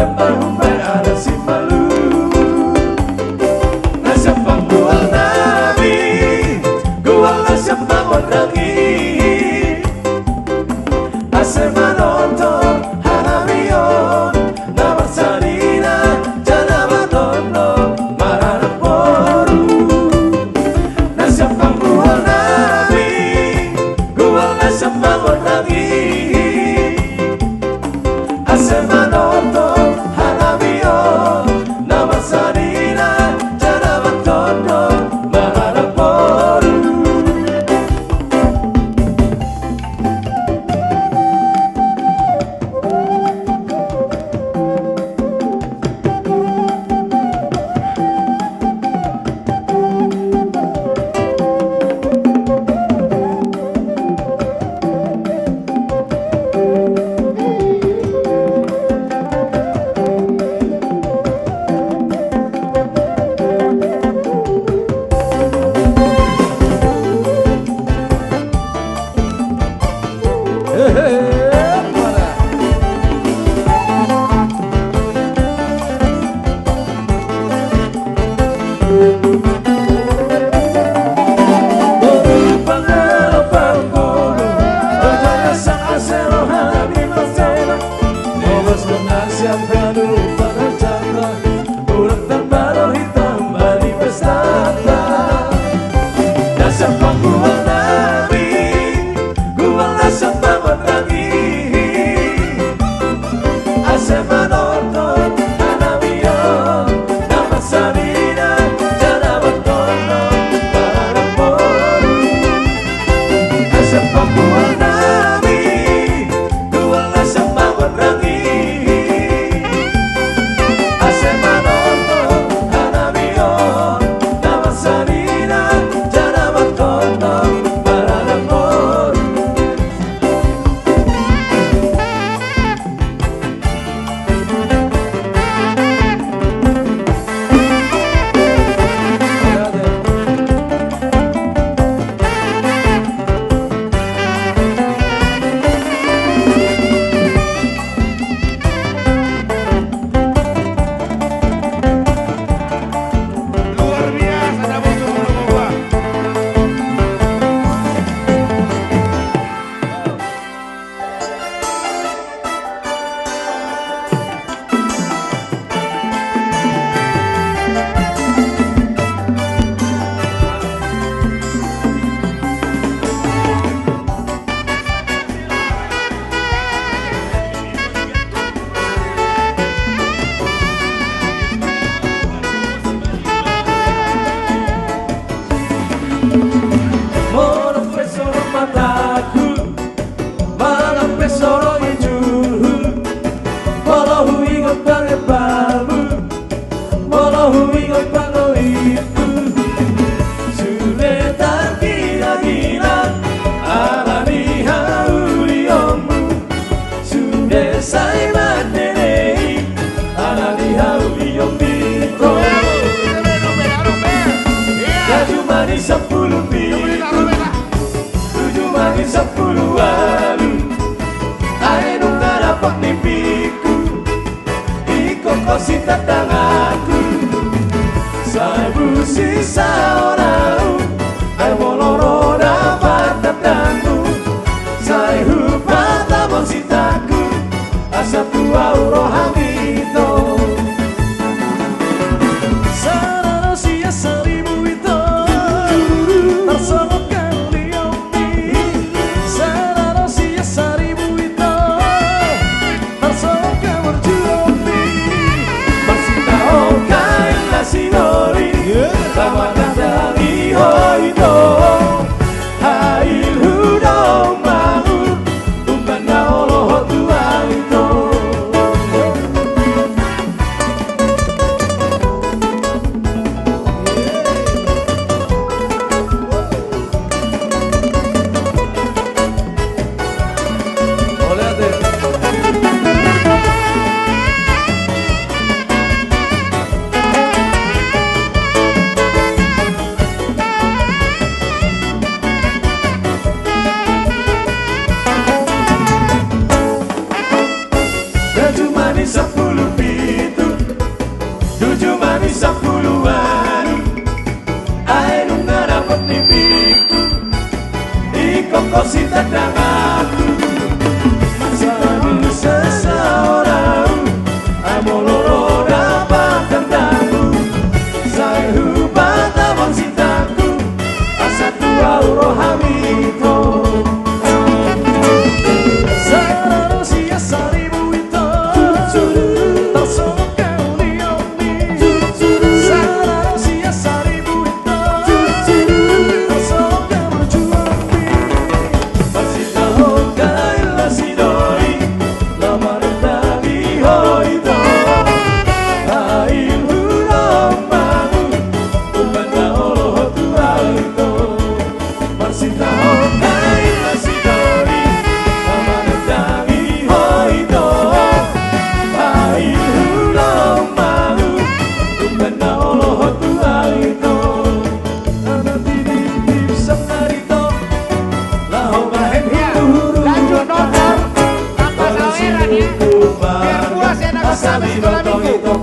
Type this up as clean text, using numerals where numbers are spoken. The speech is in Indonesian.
lempar umpan ada si malu. Nasyapang kual nabi, kual nasyapang wadangi. Asal manonton hanamion, namar sarina jana batono maranak boru. Nasyapang kual nabi, kual nasyapang wadangi. Asal manonton hanamion, namar sarina jana batono maranak boru. Sepuluh piku, 7 manis 10 walu. Ae nunggak dapat mimpiku, iko kosi tanganku. Saya sisa orang, ae moloro dapat datangku. Saya hubat tabon sitaku, asa tua urohamito. Sinori, yeah. sedang aku selalu seseorang amo loro dapat tentangku saya hubat abang cintaku asa tua uroh hamito selalu siasa ribu itu tersonok kau liomi selalu siasa ribu itu tersonok kau berjuang masih tahu kailah si doi lamar tadi hoito ail huruf malu umpana oloh tua itu masih tahu kailah si doi lamar tadi hoito ail huruf malu umpana oloh tua itu anak titip senarito laho bahen huru Lanjut nonton tanpa saweran ya. Biar puas ya anak asal sekolah minggu. itu